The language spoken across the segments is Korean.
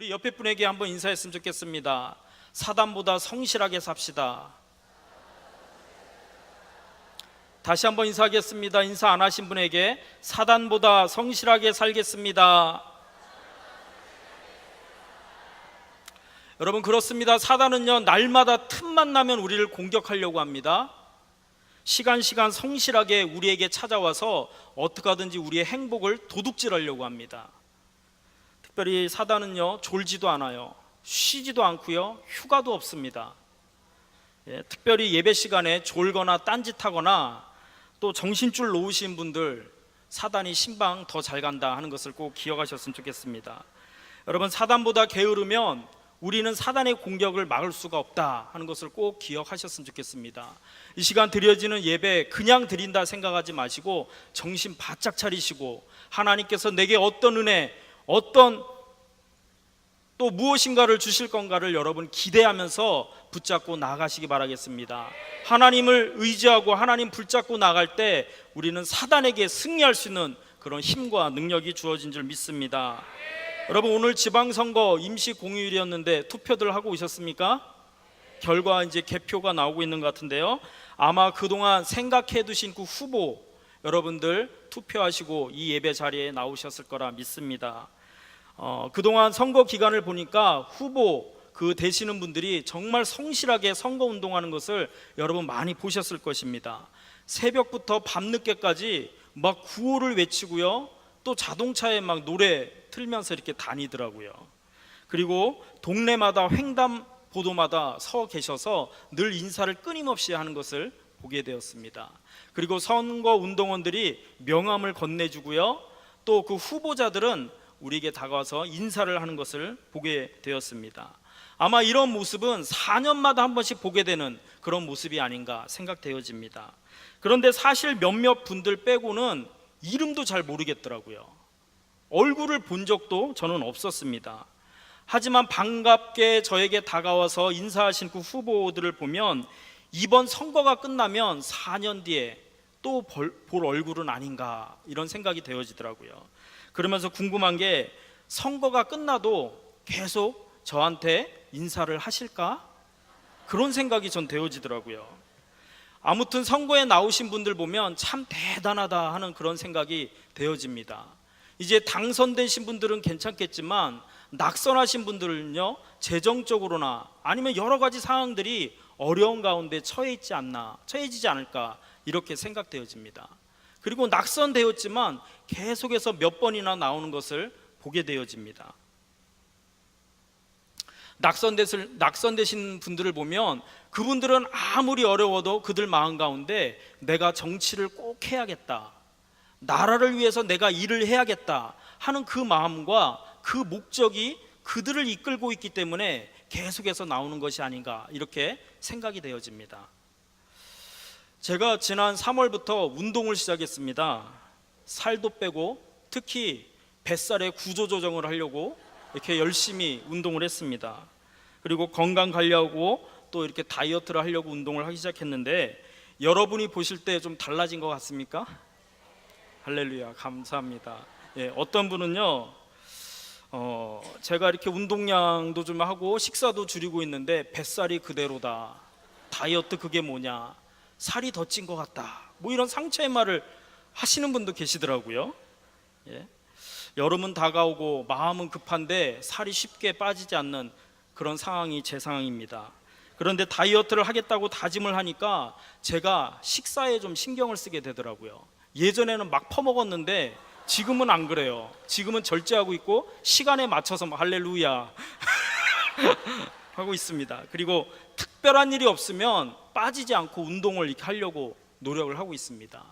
우리 옆에 분에게 한번 인사했으면 좋겠습니다. 사단보다 성실하게 삽시다. 다시 한번 인사하겠습니다. 인사 안 하신 분에게 사단보다 성실하게 살겠습니다. 여러분, 그렇습니다. 사단은요, 날마다 틈만 나면 우리를 공격하려고 합니다. 시간 성실하게 우리에게 찾아와서 어떻게 하든지 우리의 행복을 도둑질하려고 합니다. 특별히 사단은요, 졸지도 않아요. 쉬지도 않고요, 휴가도 없습니다. 특별히 예배 시간에 졸거나 딴짓하거나 또 정신줄 놓으신 분들, 사단이 신방 더 잘 간다 하는 것을 꼭 기억하셨으면 좋겠습니다. 여러분, 사단보다 게으르면 우리는 사단의 공격을 막을 수가 없다 하는 것을 꼭 기억하셨으면 좋겠습니다. 이 시간 드려지는 예배 그냥 드린다 생각하지 마시고 정신 바짝 차리시고 하나님께서 내게 어떤 은혜, 어떤 또 무엇인가를 주실 건가를 여러분 기대하면서 붙잡고 나가시기 바라겠습니다. 하나님을 의지하고 하나님 붙잡고 나갈 때 우리는 사단에게 승리할 수 있는 그런 힘과 능력이 주어진 줄 믿습니다. 여러분, 오늘 지방선거 임시 공휴일이었는데 투표들 하고 오셨습니까? 결과 이제 개표가 나오고 있는 것 같은데요, 아마 그동안 생각해 두신 그 후보 여러분들 투표하시고 이 예배 자리에 나오셨을 거라 믿습니다. 그동안 선거 기간을 보니까 후보 그 되시는 분들이 정말 성실하게 선거 운동하는 것을 여러분 많이 보셨을 것입니다. 새벽부터 밤늦게까지 막 구호를 외치고요, 또 자동차에 막 노래 틀면서 이렇게 다니더라고요. 그리고 동네마다 횡단보도마다 서 계셔서 늘 인사를 끊임없이 하는 것을 보게 되었습니다. 그리고 선거 운동원들이 명함을 건네주고요, 또 그 후보자들은 우리에게 다가와서 인사를 하는 것을 보게 되었습니다. 아마 이런 모습은 4년마다 한 번씩 보게 되는 그런 모습이 아닌가 생각되어집니다. 그런데 사실 몇몇 분들 빼고는 이름도 잘 모르겠더라고요. 얼굴을 본 적도 저는 없었습니다. 하지만 반갑게 저에게 다가와서 인사하신 그 후보들을 보면 이번 선거가 끝나면 4년 뒤에 또 볼 얼굴은 아닌가 이런 생각이 되어지더라고요. 그러면서 궁금한 게 선거가 끝나도 계속 저한테 인사를 하실까? 그런 생각이 전 되어지더라고요. 아무튼 선거에 나오신 분들 보면 참 대단하다 하는 그런 생각이 되어집니다. 이제 당선되신 분들은 괜찮겠지만 낙선하신 분들은요, 재정적으로나 아니면 여러 가지 상황들이 어려운 가운데 처해지지 않을까 이렇게 생각되어집니다. 그리고 낙선되었지만 계속해서 몇 번이나 나오는 것을 보게 되어집니다. 낙선되신 분들을 보면 그분들은 아무리 어려워도 그들 마음 가운데 내가 정치를 꼭 해야겠다, 나라를 위해서 내가 일을 해야겠다 하는 그 마음과 그 목적이 그들을 이끌고 있기 때문에 계속해서 나오는 것이 아닌가 이렇게 생각이 되어집니다. 제가 지난 3월부터 운동을 시작했습니다. 살도 빼고 특히 뱃살의 구조조정을 하려고 이렇게 열심히 운동을 했습니다. 그리고 건강 관리하고 또 이렇게 다이어트를 하려고 운동을 하기 시작했는데 여러분이 보실 때 좀 달라진 것 같습니까? 할렐루야, 감사합니다. 어떤 분은요, 제가 이렇게 운동량도 좀 하고 식사도 줄이고 있는데 뱃살이 그대로다, 다이어트 그게 뭐냐, 살이 더 찐 것 같다, 뭐 이런 상처의 말을 하시는 분도 계시더라고요. 여름은 다가오고 마음은 급한데 살이 쉽게 빠지지 않는 그런 상황이 제 상황입니다. 그런데 다이어트를 하겠다고 다짐을 하니까 제가 식사에 좀 신경을 쓰게 되더라고요. 예전에는 막 퍼먹었는데 지금은 안 그래요. 지금은 절제하고 있고 시간에 맞춰서 할렐루야 하고 있습니다. 그리고 특별한 일이 없으면 빠지지 않고 운동을 이렇게 하려고 노력을 하고 있습니다.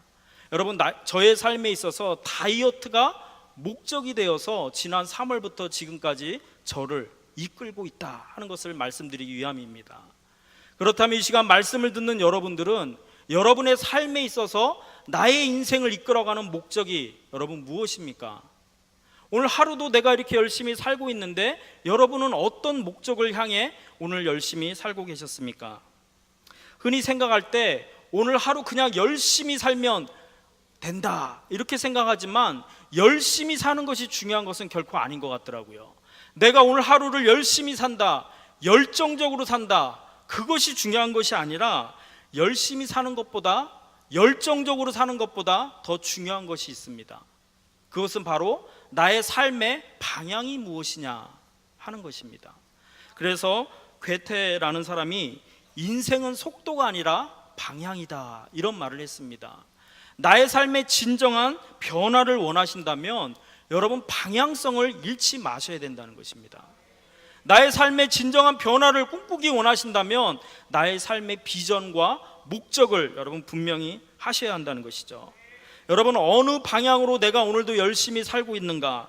여러분, 저의 삶에 있어서 다이어트가 목적이 되어서 지난 3월부터 지금까지 저를 이끌고 있다 하는 것을 말씀드리기 위함입니다. 그렇다면 이 시간 말씀을 듣는 여러분들은 여러분의 삶에 있어서 나의 인생을 이끌어가는 목적이 여러분 무엇입니까? 오늘 하루도 내가 이렇게 열심히 살고 있는데 여러분은 어떤 목적을 향해 오늘 열심히 살고 계셨습니까? 흔히 생각할 때 오늘 하루 그냥 열심히 살면 된다 이렇게 생각하지만 열심히 사는 것이 중요한 것은 결코 아닌 것 같더라고요. 내가 오늘 하루를 열심히 산다, 열정적으로 산다, 그것이 중요한 것이 아니라 열심히 사는 것보다, 열정적으로 사는 것보다 더 중요한 것이 있습니다. 그것은 바로 나의 삶의 방향이 무엇이냐 하는 것입니다. 그래서 괴테라는 사람이 인생은 속도가 아니라 방향이다, 이런 말을 했습니다. 나의 삶의 진정한 변화를 원하신다면 여러분, 방향성을 잃지 마셔야 된다는 것입니다. 나의 삶의 진정한 변화를 꿈꾸기 원하신다면 나의 삶의 비전과 목적을 여러분 분명히 하셔야 한다는 것이죠. 여러분, 어느 방향으로 내가 오늘도 열심히 살고 있는가?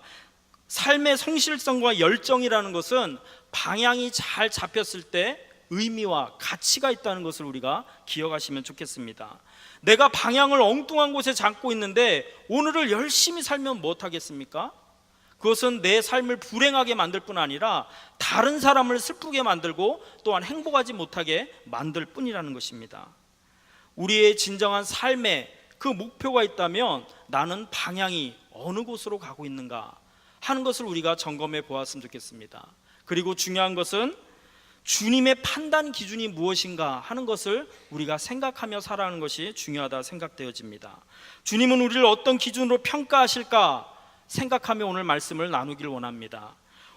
삶의 성실성과 열정이라는 것은 방향이 잘 잡혔을 때 의미와 가치가 있다는 것을 우리가 기억하시면 좋겠습니다. 내가 방향을 엉뚱한 곳에 잡고 있는데 오늘을 열심히 살면 못하겠습니까? 그것은 내 삶을 불행하게 만들 뿐 아니라 다른 사람을 슬프게 만들고 또한 행복하지 못하게 만들 뿐이라는 것입니다. 우리의 진정한 삶에 그 목표가 있다면 나는 방향이 어느 곳으로 가고 있는가 하는 것을 우리가 점검해 보았으면 좋겠습니다. 그리고 중요한 것은 주님의 판단 기준이 무엇인가 하는 것을 우리가 생각하며 살아가는 것이 중요하다 생각되어집니다. 주님은 우리를 어떤 기준으로 평가하실까 생각하며 오늘 말씀을 나누길 원합니다.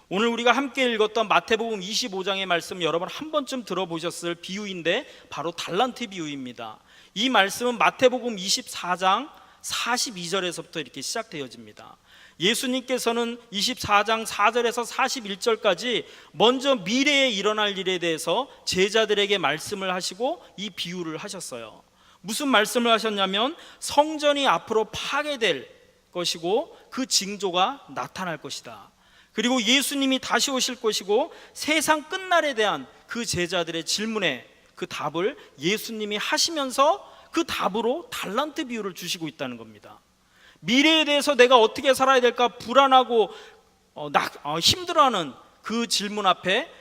오늘 우리가 함께 읽었던 마태복음 25장의 말씀 여러분 한 번쯤 들어보셨을 비유인데 바로 달란트 비유입니다. 이 말씀은 마태복음 24장 42절에서부터 이렇게 시작되어집니다. 예수님께서는 24장 4절에서 41절까지 먼저 미래에 일어날 일에 대해서 제자들에게 말씀을 하시고 이 비유를 하셨어요. 무슨 말씀을 하셨냐면 성전이 앞으로 파괴될 것이고 그 징조가 나타날 것이다. 그리고 예수님이 다시 오실 것이고 세상 끝날에 대한 그 제자들의 질문에 그 답을 예수님이 하시면서 그 답으로 달란트 비유를 주시고 있다는 겁니다. 미래에 대해서 내가 어떻게 살아야 될까 불안하고 힘들어하는 그 질문 앞에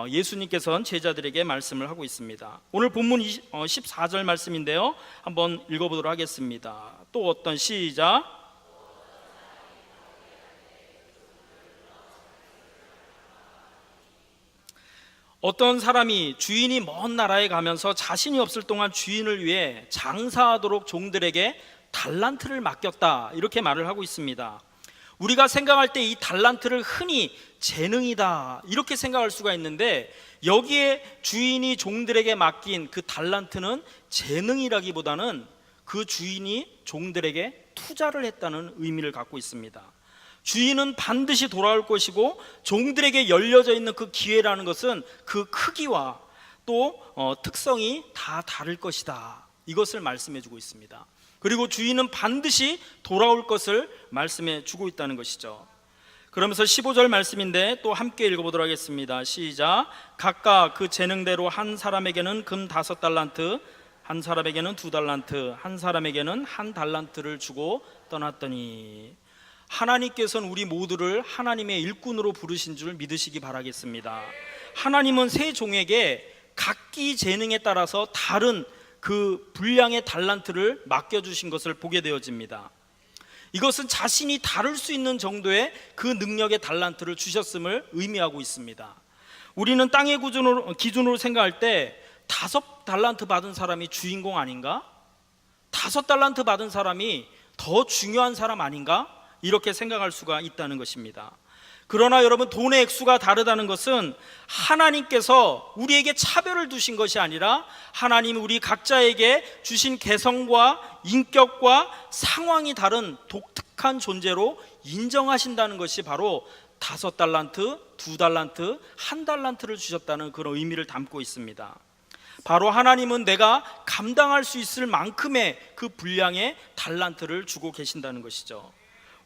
예수님께서는 제자들에게 말씀을 하고 있습니다. 오늘 본문 14절 말씀인데요, 한번 읽어보도록 하겠습니다. 또 어떤 시작. 어떤 사람이 주인이 먼 나라에 가면서 자신이 없을 동안 주인을 위해 장사하도록 종들에게 달란트를 맡겼다, 이렇게 말을 하고 있습니다. 우리가 생각할 때 이 달란트를 흔히 재능이다 이렇게 생각할 수가 있는데 여기에 주인이 종들에게 맡긴 그 달란트는 재능이라기보다는 그 주인이 종들에게 투자를 했다는 의미를 갖고 있습니다. 주인은 반드시 돌아올 것이고 종들에게 열려져 있는 그 기회라는 것은 그 크기와 또 특성이 다 다를 것이다, 이것을 말씀해 주고 있습니다. 그리고 주인은 반드시 돌아올 것을 말씀해 주고 있다는 것이죠. 그러면서 15절 말씀인데 또 함께 읽어보도록 하겠습니다. 시작. 각각 그 재능대로 한 사람에게는 금 5달란트, 한 사람에게는 2달란트, 한 사람에게는 1달란트를 주고 떠났더니, 하나님께서는 우리 모두를 하나님의 일꾼으로 부르신 줄 믿으시기 바라겠습니다. 하나님은 세 종에게 각기 재능에 따라서 다른 그 분량의 달란트를 맡겨주신 것을 보게 되어집니다. 이것은 자신이 다룰 수 있는 정도의 그 능력의 달란트를 주셨음을 의미하고 있습니다. 우리는 땅의 기준으로 생각할 때 5달란트 받은 사람이 주인공 아닌가? 5달란트 받은 사람이 더 중요한 사람 아닌가? 이렇게 생각할 수가 있다는 것입니다. 그러나 여러분, 돈의 액수가 다르다는 것은 하나님께서 우리에게 차별을 두신 것이 아니라 하나님이 우리 각자에게 주신 개성과 인격과 상황이 다른 독특한 존재로 인정하신다는 것이 바로 5달란트, 2달란트, 1달란트를 주셨다는 그런 의미를 담고 있습니다. 바로 하나님은 내가 감당할 수 있을 만큼의 그 분량의 달란트를 주고 계신다는 것이죠.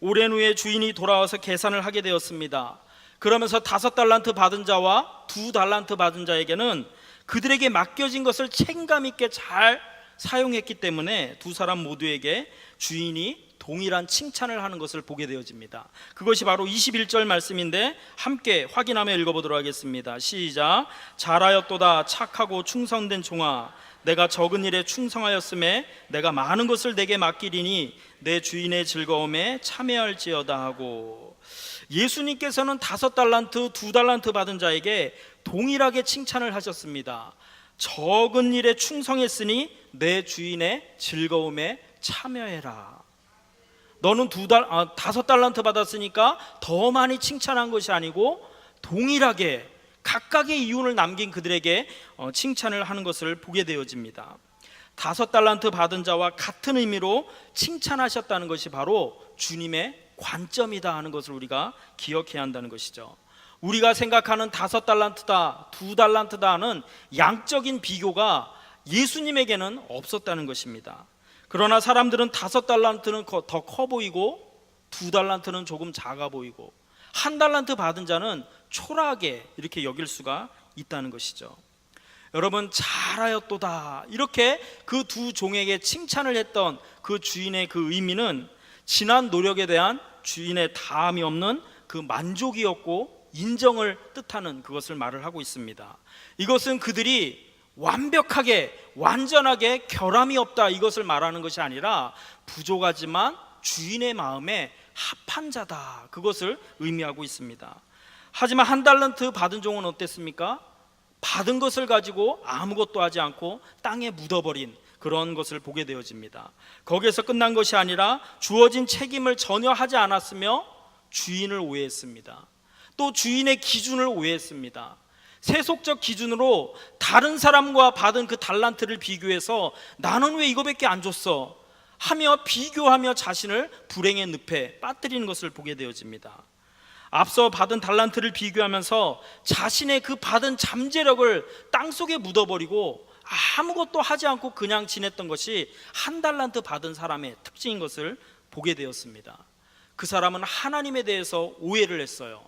오랜 후에 주인이 돌아와서 계산을 하게 되었습니다. 그러면서 5달란트 받은 자와 2달란트 받은 자에게는 그들에게 맡겨진 것을 책임감 있게 잘 사용했기 때문에 두 사람 모두에게 주인이 동일한 칭찬을 하는 것을 보게 되어집니다. 그것이 바로 21절 말씀인데 함께 확인하며 읽어보도록 하겠습니다. 시작. 잘하였도다 착하고 충성된 종아, 내가 적은 일에 충성하였음에 내가 많은 것을 내게 맡기리니 내 주인의 즐거움에 참여할지어다 하고, 예수님께서는 5달란트, 2달란트 받은 자에게 동일하게 칭찬을 하셨습니다. 적은 일에 충성했으니 내 주인의 즐거움에 참여해라. 너는 5달란트 받았으니까 더 많이 칭찬한 것이 아니고 동일하게 각각의 이윤을 남긴 그들에게 칭찬을 하는 것을 보게 되어집니다. 5달란트 받은 자와 같은 의미로 칭찬하셨다는 것이 바로 주님의 관점이다 하는 것을 우리가 기억해야 한다는 것이죠. 우리가 생각하는 5달란트다, 2달란트다 하는 양적인 비교가 예수님에게는 없었다는 것입니다. 그러나 사람들은 5달란트는 더 커 보이고 2달란트는 조금 작아 보이고 1달란트 받은 자는 초라하게 이렇게 여길 수가 있다는 것이죠. 여러분, 잘하였도다 이렇게 그 두 종에게 칭찬을 했던 그 주인의 그 의미는 지난 노력에 대한 주인의 다함이 없는 그 만족이었고 인정을 뜻하는 그것을 말을 하고 있습니다. 이것은 그들이 완벽하게 완전하게 결함이 없다 이것을 말하는 것이 아니라 부족하지만 주인의 마음에 합한 자다 그것을 의미하고 있습니다. 하지만 1달란트 받은 종은 어땠습니까? 받은 것을 가지고 아무것도 하지 않고 땅에 묻어버린 그런 것을 보게 되어집니다. 거기에서 끝난 것이 아니라 주어진 책임을 전혀 하지 않았으며 주인을 오해했습니다. 또 주인의 기준을 오해했습니다. 세속적 기준으로 다른 사람과 받은 그 달란트를 비교해서 나는 왜 이거밖에 안 줬어 하며 비교하며 자신을 불행의 늪에 빠뜨리는 것을 보게 되어집니다. 앞서 받은 달란트를 비교하면서 자신의 그 받은 잠재력을 땅속에 묻어버리고 아무것도 하지 않고 그냥 지냈던 것이 1달란트 받은 사람의 특징인 것을 보게 되었습니다. 그 사람은 하나님에 대해서 오해를 했어요.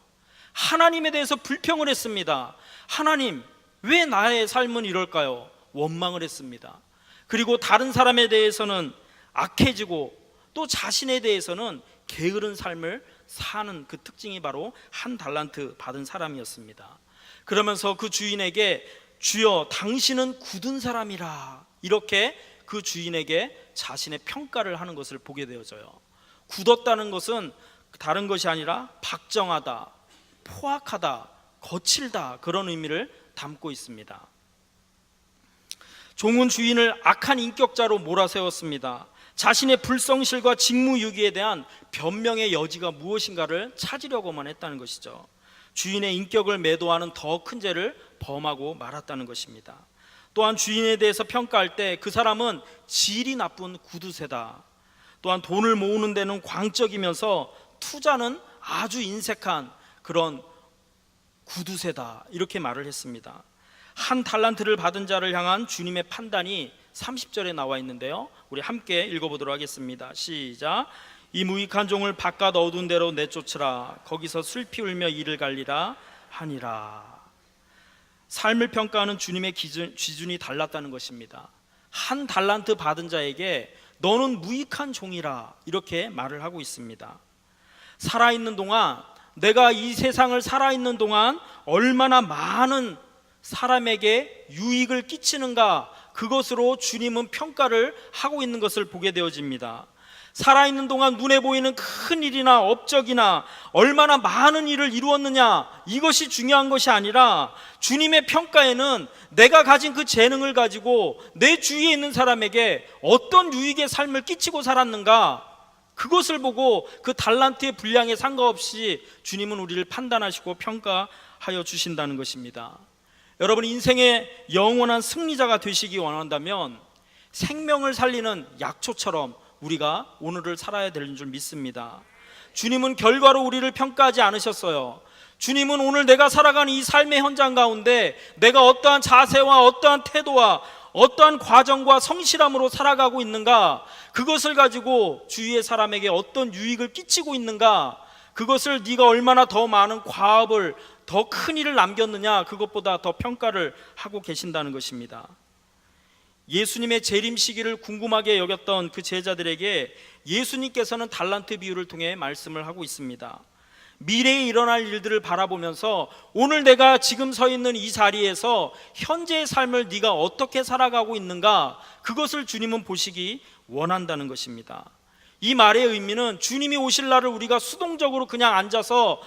하나님에 대해서 불평을 했습니다. 하나님, 왜 나의 삶은 이럴까요? 원망을 했습니다. 그리고 다른 사람에 대해서는 악해지고 또 자신에 대해서는 게으른 삶을 사는 그 특징이 바로 1달란트 받은 사람이었습니다. 그러면서 그 주인에게 주여 당신은 굳은 사람이라 이렇게 그 주인에게 자신의 평가를 하는 것을 보게 되어져요. 굳었다는 것은 다른 것이 아니라 박정하다, 포악하다, 거칠다 그런 의미를 담고 있습니다. 종은 주인을 악한 인격자로 몰아세웠습니다. 자신의 불성실과 직무유기에 대한 변명의 여지가 무엇인가를 찾으려고만 했다는 것이죠. 주인의 인격을 매도하는 더 큰 죄를 범하고 말았다는 것입니다. 또한 주인에 대해서 평가할 때 그 사람은 질이 나쁜 구두쇠다. 또한 돈을 모으는 데는 광적이면서 투자는 아주 인색한 그런 구두쇠다 이렇게 말을 했습니다. 1달란트를 받은 자를 향한 주님의 판단이 30절에 나와 있는데요, 우리 함께 읽어보도록 하겠습니다. 시작. 이 무익한 종을 바깥 어두운 데로 내쫓으라. 거기서 슬피 울며 이를 갈리라 하니라. 삶을 평가하는 주님의 기준이 달랐다는 것입니다. 1달란트 받은 자에게 너는 무익한 종이라 이렇게 말을 하고 있습니다. 살아있는 동안, 내가 이 세상을 살아있는 동안 얼마나 많은 사람에게 유익을 끼치는가, 그것으로 주님은 평가를 하고 있는 것을 보게 되어집니다. 살아있는 동안 눈에 보이는 큰 일이나 업적이나 얼마나 많은 일을 이루었느냐, 이것이 중요한 것이 아니라 주님의 평가에는 내가 가진 그 재능을 가지고 내 주위에 있는 사람에게 어떤 유익의 삶을 끼치고 살았는가, 그것을 보고 그 달란트의 분량에 상관없이 주님은 우리를 판단하시고 평가하여 주신다는 것입니다. 여러분, 인생의 영원한 승리자가 되시기 원한다면 생명을 살리는 약초처럼 우리가 오늘을 살아야 되는 줄 믿습니다. 주님은 결과로 우리를 평가하지 않으셨어요. 주님은 오늘 내가 살아가는 이 삶의 현장 가운데 내가 어떠한 자세와 어떠한 태도와 어떠한 과정과 성실함으로 살아가고 있는가, 그것을 가지고 주위의 사람에게 어떤 유익을 끼치고 있는가, 그것을 네가 얼마나 더 많은 과업을, 더 큰 일을 남겼느냐, 그것보다 더 평가를 하고 계신다는 것입니다. 예수님의 재림 시기를 궁금하게 여겼던 그 제자들에게 예수님께서는 달란트 비유를 통해 말씀을 하고 있습니다. 미래에 일어날 일들을 바라보면서 오늘 내가 지금 서 있는 이 자리에서 현재의 삶을 네가 어떻게 살아가고 있는가, 그것을 주님은 보시기 원한다는 것입니다. 이 말의 의미는 주님이 오실 날을 우리가 수동적으로 그냥 앉아서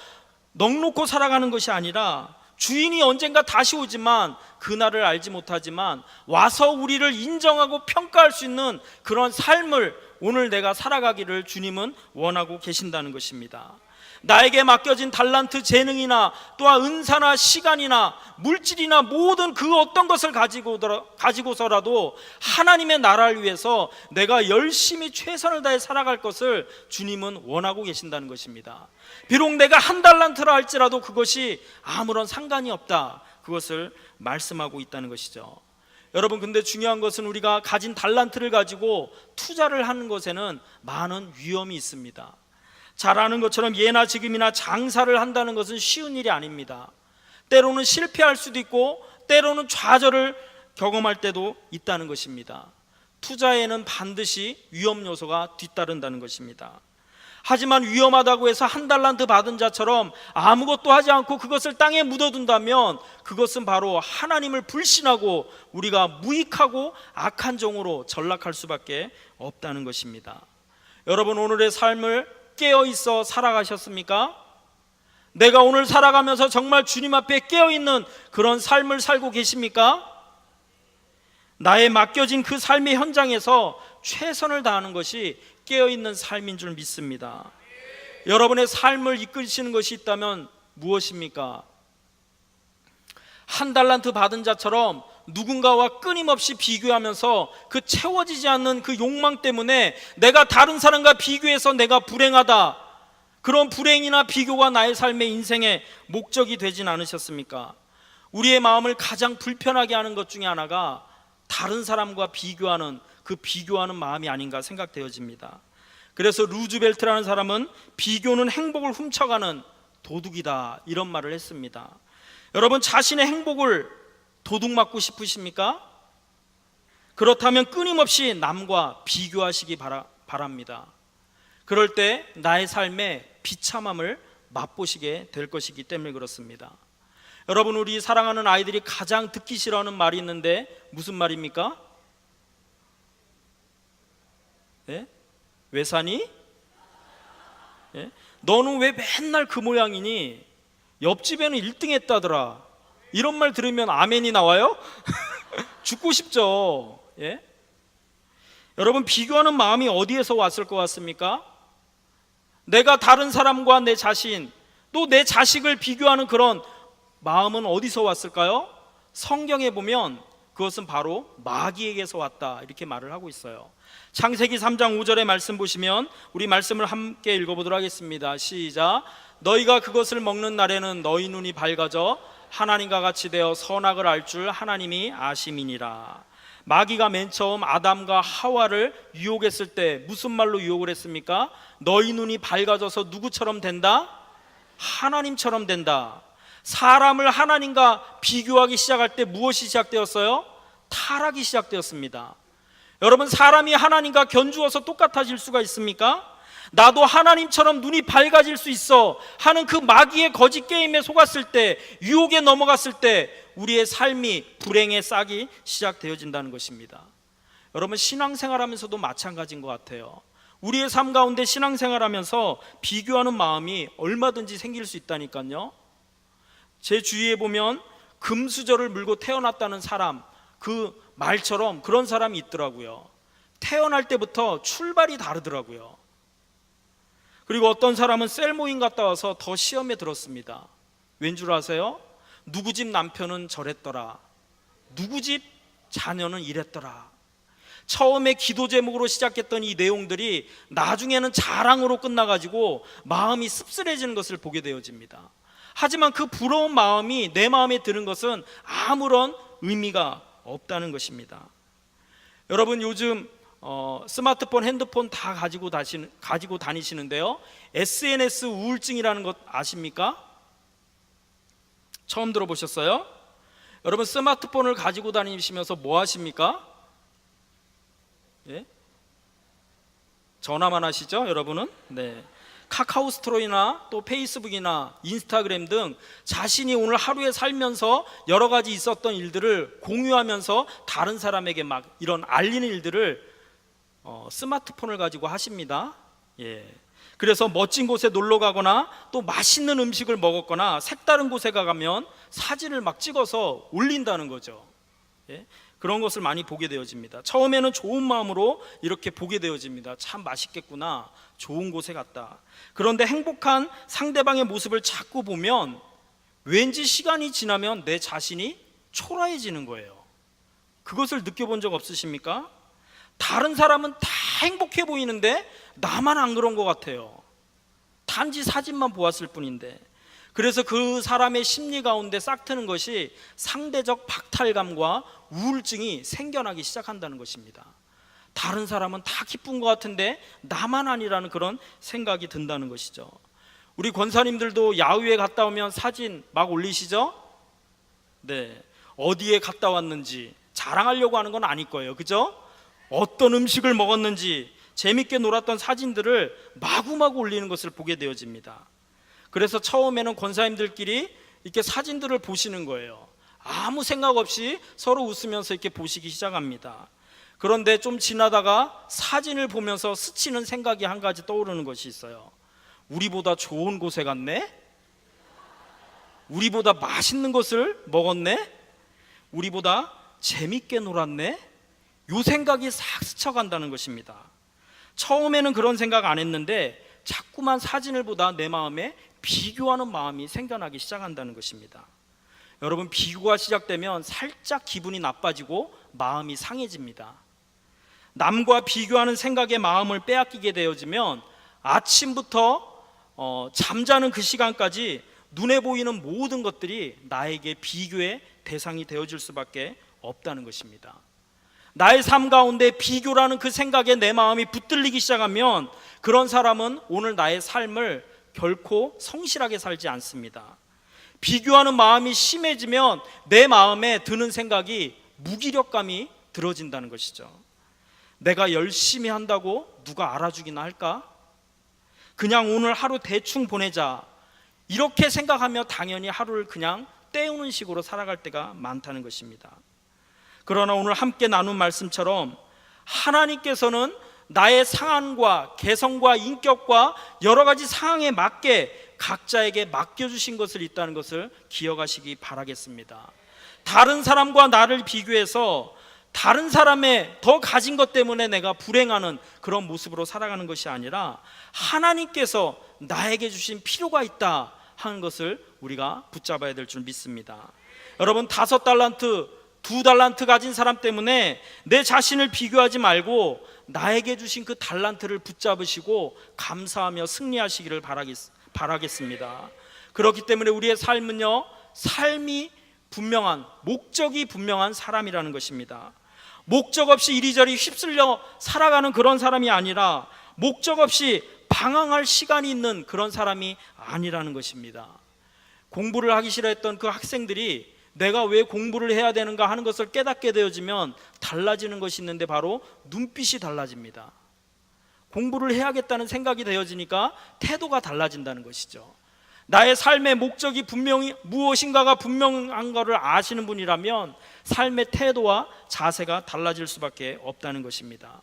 넋놓고 살아가는 것이 아니라 주인이 언젠가 다시 오지만 그날을 알지 못하지만 와서 우리를 인정하고 평가할 수 있는 그런 삶을 오늘 내가 살아가기를 주님은 원하고 계신다는 것입니다. 나에게 맡겨진 달란트, 재능이나 또한 은사나 시간이나 물질이나 모든 그 어떤 것을 가지고서라도 하나님의 나라를 위해서 내가 열심히 최선을 다해 살아갈 것을 주님은 원하고 계신다는 것입니다. 비록 내가 한 달란트라 할지라도 그것이 아무런 상관이 없다, 그것을 말씀하고 있다는 것이죠. 여러분, 근데 중요한 것은 우리가 가진 달란트를 가지고 투자를 하는 것에는 많은 위험이 있습니다. 잘 아는 것처럼 예나 지금이나 장사를 한다는 것은 쉬운 일이 아닙니다. 때로는 실패할 수도 있고 때로는 좌절을 경험할 때도 있다는 것입니다. 투자에는 반드시 위험 요소가 뒤따른다는 것입니다. 하지만 위험하다고 해서 한 달란트 받은 자처럼 아무것도 하지 않고 그것을 땅에 묻어둔다면 그것은 바로 하나님을 불신하고 우리가 무익하고 악한 종으로 전락할 수밖에 없다는 것입니다. 여러분, 오늘의 삶을 깨어있어 살아가셨습니까? 내가 오늘 살아가면서 정말 주님 앞에 깨어있는 그런 삶을 살고 계십니까? 나의 맡겨진 그 삶의 현장에서 최선을 다하는 것이 깨어있는 삶인 줄 믿습니다. 여러분의 삶을 이끌시는 것이 있다면 무엇입니까? 한 달란트 받은 자처럼 누군가와 끊임없이 비교하면서 그 채워지지 않는 그 욕망 때문에 내가 다른 사람과 비교해서 내가 불행하다, 그런 불행이나 비교가 나의 삶의 인생의 목적이 되진 않으셨습니까? 우리의 마음을 가장 불편하게 하는 것 중에 하나가 다른 사람과 비교하는 그 비교하는 마음이 아닌가 생각되어집니다. 그래서 루즈벨트라는 사람은 비교는 행복을 훔쳐가는 도둑이다, 이런 말을 했습니다. 여러분, 자신의 행복을 도둑맞고 싶으십니까? 그렇다면 끊임없이 남과 비교하시기 바랍니다. 그럴 때 나의 삶의 비참함을 맛보시게 될 것이기 때문에 그렇습니다. 여러분, 우리 사랑하는 아이들이 가장 듣기 싫어하는 말이 있는데 무슨 말입니까? 예? 왜 사니? 예? 너는 왜 맨날 그 모양이니? 옆집에는 1등 했다더라. 이런 말 들으면 아멘이 나와요? 죽고 싶죠. 예? 여러분, 비교하는 마음이 어디에서 왔을 것 같습니까? 내가 다른 사람과 내 자신, 또 내 자식을 비교하는 그런 마음은 어디서 왔을까요? 성경에 보면 그것은 바로 마귀에게서 왔다, 이렇게 말을 하고 있어요. 창세기 3장 5절의 말씀 보시면 우리 말씀을 함께 읽어보도록 하겠습니다. 시작. 너희가 그것을 먹는 날에는 너희 눈이 밝아져 하나님과 같이 되어 선악을 알 줄 하나님이 아심이니라. 마귀가 맨 처음 아담과 하와를 유혹했을 때 무슨 말로 유혹을 했습니까? 너희 눈이 밝아져서 누구처럼 된다? 하나님처럼 된다. 사람을 하나님과 비교하기 시작할 때 무엇이 시작되었어요? 타락이 시작되었습니다. 여러분, 사람이 하나님과 견주어서 똑같아질 수가 있습니까? 나도 하나님처럼 눈이 밝아질 수 있어 하는 그 마귀의 거짓 게임에 속았을 때, 유혹에 넘어갔을 때 우리의 삶이 불행의 싹이 시작되어진다는 것입니다. 여러분, 신앙생활하면서도 마찬가지인 것 같아요. 우리의 삶 가운데 신앙생활하면서 비교하는 마음이 얼마든지 생길 수 있다니까요. 제 주위에 보면 금수저를 물고 태어났다는 사람, 그 말처럼 그런 사람이 있더라고요. 태어날 때부터 출발이 다르더라고요. 그리고 어떤 사람은 셀모임 갔다 와서 더 시험에 들었습니다. 왠 줄 아세요? 누구 집 남편은 저랬더라, 누구 집 자녀는 이랬더라. 처음에 기도 제목으로 시작했던 이 내용들이 나중에는 자랑으로 끝나가지고 마음이 씁쓸해지는 것을 보게 되어집니다. 하지만 그 부러운 마음이 내 마음에 드는 것은 아무런 의미가 없다는 것입니다. 여러분, 요즘 스마트폰, 핸드폰 다 가지고 다니시는데요, SNS 우울증이라는 것 아십니까? 처음 들어보셨어요? 여러분, 스마트폰을 가지고 다니시면서 뭐 하십니까? 예? 전화만 하시죠, 여러분은? 네. 카카오 스토리나 또 페이스북이나 인스타그램 등 자신이 오늘 하루에 살면서 여러 가지 있었던 일들을 공유하면서 다른 사람에게 막 이런 알리는 일들을 스마트폰을 가지고 하십니다. 예. 그래서 멋진 곳에 놀러 가거나 또 맛있는 음식을 먹었거나 색다른 곳에 가면 사진을 막 찍어서 올린다는 거죠. 예? 그런 것을 많이 보게 되어집니다. 처음에는 좋은 마음으로 이렇게 보게 되어집니다. 참 맛있겠구나, 좋은 곳에 갔다. 그런데 행복한 상대방의 모습을 자꾸 보면 왠지 시간이 지나면 내 자신이 초라해지는 거예요. 그것을 느껴본 적 없으십니까? 다른 사람은 다 행복해 보이는데 나만 안 그런 것 같아요. 단지 사진만 보았을 뿐인데. 그래서 그 사람의 심리 가운데 싹트는 것이 상대적 박탈감과 우울증이 생겨나기 시작한다는 것입니다. 다른 사람은 다 기쁜 것 같은데 나만 아니라는 그런 생각이 든다는 것이죠. 우리 권사님들도 야유회 갔다 오면 사진 막 올리시죠? 네, 어디에 갔다 왔는지 자랑하려고 하는 건 아닐 거예요. 그죠? 어떤 음식을 먹었는지 재밌게 놀았던 사진들을 마구마구 올리는 것을 보게 되어집니다. 그래서 처음에는 권사님들끼리 이렇게 사진들을 보시는 거예요. 아무 생각 없이 서로 웃으면서 이렇게 보시기 시작합니다. 그런데 좀 지나다가 사진을 보면서 스치는 생각이 한 가지 떠오르는 것이 있어요. 우리보다 좋은 곳에 갔네? 우리보다 맛있는 것을 먹었네? 우리보다 재밌게 놀았네? 요 생각이 싹 스쳐간다는 것입니다. 처음에는 그런 생각 안 했는데 자꾸만 사진을 보다 내 마음에 비교하는 마음이 생겨나기 시작한다는 것입니다. 여러분, 비교가 시작되면 살짝 기분이 나빠지고 마음이 상해집니다. 남과 비교하는 생각에 마음을 빼앗기게 되어지면 아침부터 잠자는 그 시간까지 눈에 보이는 모든 것들이 나에게 비교의 대상이 되어질 수밖에 없다는 것입니다. 나의 삶 가운데 비교라는 그 생각에 내 마음이 붙들리기 시작하면 그런 사람은 오늘 나의 삶을 결코 성실하게 살지 않습니다. 비교하는 마음이 심해지면 내 마음에 드는 생각이 무기력감이 들어진다는 것이죠. 내가 열심히 한다고 누가 알아주기나 할까? 그냥 오늘 하루 대충 보내자, 이렇게 생각하며 당연히 하루를 그냥 때우는 식으로 살아갈 때가 많다는 것입니다. 그러나 오늘 함께 나눈 말씀처럼 하나님께서는 나의 상황과 개성과 인격과 여러 가지 상황에 맞게 각자에게 맡겨주신 것을 있다는 것을 기억하시기 바라겠습니다. 다른 사람과 나를 비교해서 다른 사람의 더 가진 것 때문에 내가 불행하는 그런 모습으로 살아가는 것이 아니라 하나님께서 나에게 주신 필요가 있다 하는 것을 우리가 붙잡아야 될 줄 믿습니다. 여러분, 5달란트 2달란트 가진 사람 때문에 내 자신을 비교하지 말고 나에게 주신 그 달란트를 붙잡으시고 감사하며 승리하시기를 바라겠습니다. 그렇기 때문에 우리의 삶은요, 삶이 분명한, 목적이 분명한 사람이라는 것입니다. 목적 없이 이리저리 휩쓸려 살아가는 그런 사람이 아니라 목적 없이 방황할 시간이 있는 그런 사람이 아니라는 것입니다. 공부를 하기 싫어했던 그 학생들이 내가 왜 공부를 해야 되는가 하는 것을 깨닫게 되어지면 달라지는 것이 있는데 바로 눈빛이 달라집니다. 공부를 해야겠다는 생각이 되어지니까 태도가 달라진다는 것이죠. 나의 삶의 목적이 분명히 무엇인가가 분명한 것을 아시는 분이라면 삶의 태도와 자세가 달라질 수밖에 없다는 것입니다.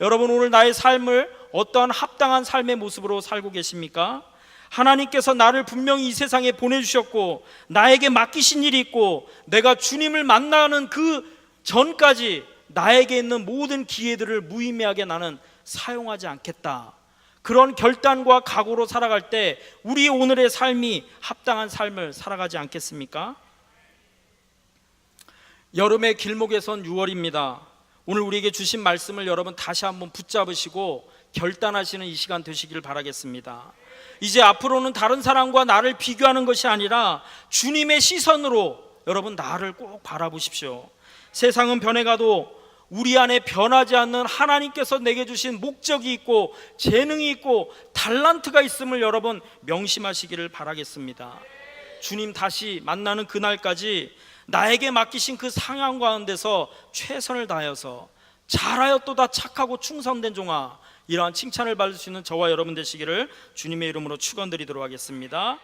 여러분, 오늘 나의 삶을 어떠한 합당한 삶의 모습으로 살고 계십니까? 하나님께서 나를 분명히 이 세상에 보내주셨고 나에게 맡기신 일이 있고 내가 주님을 만나는 그 전까지 나에게 있는 모든 기회들을 무의미하게 나는 사용하지 않겠다, 그런 결단과 각오로 살아갈 때 우리 오늘의 삶이 합당한 삶을 살아가지 않겠습니까? 여름의 길목에선 6월입니다. 오늘 우리에게 주신 말씀을 여러분 다시 한번 붙잡으시고 결단하시는 이 시간 되시길 바라겠습니다. 이제 앞으로는 다른 사람과 나를 비교하는 것이 아니라 주님의 시선으로 여러분 나를 꼭 바라보십시오. 세상은 변해가도 우리 안에 변하지 않는 하나님께서 내게 주신 목적이 있고 재능이 있고 달란트가 있음을 여러분 명심하시기를 바라겠습니다. 주님 다시 만나는 그날까지 나에게 맡기신 그 상황 가운데서 최선을 다하여서 잘하였도다 착하고 충성된 종아, 이러한 칭찬을 받을 수 있는 저와 여러분 되시기를 주님의 이름으로 축원드리도록 하겠습니다.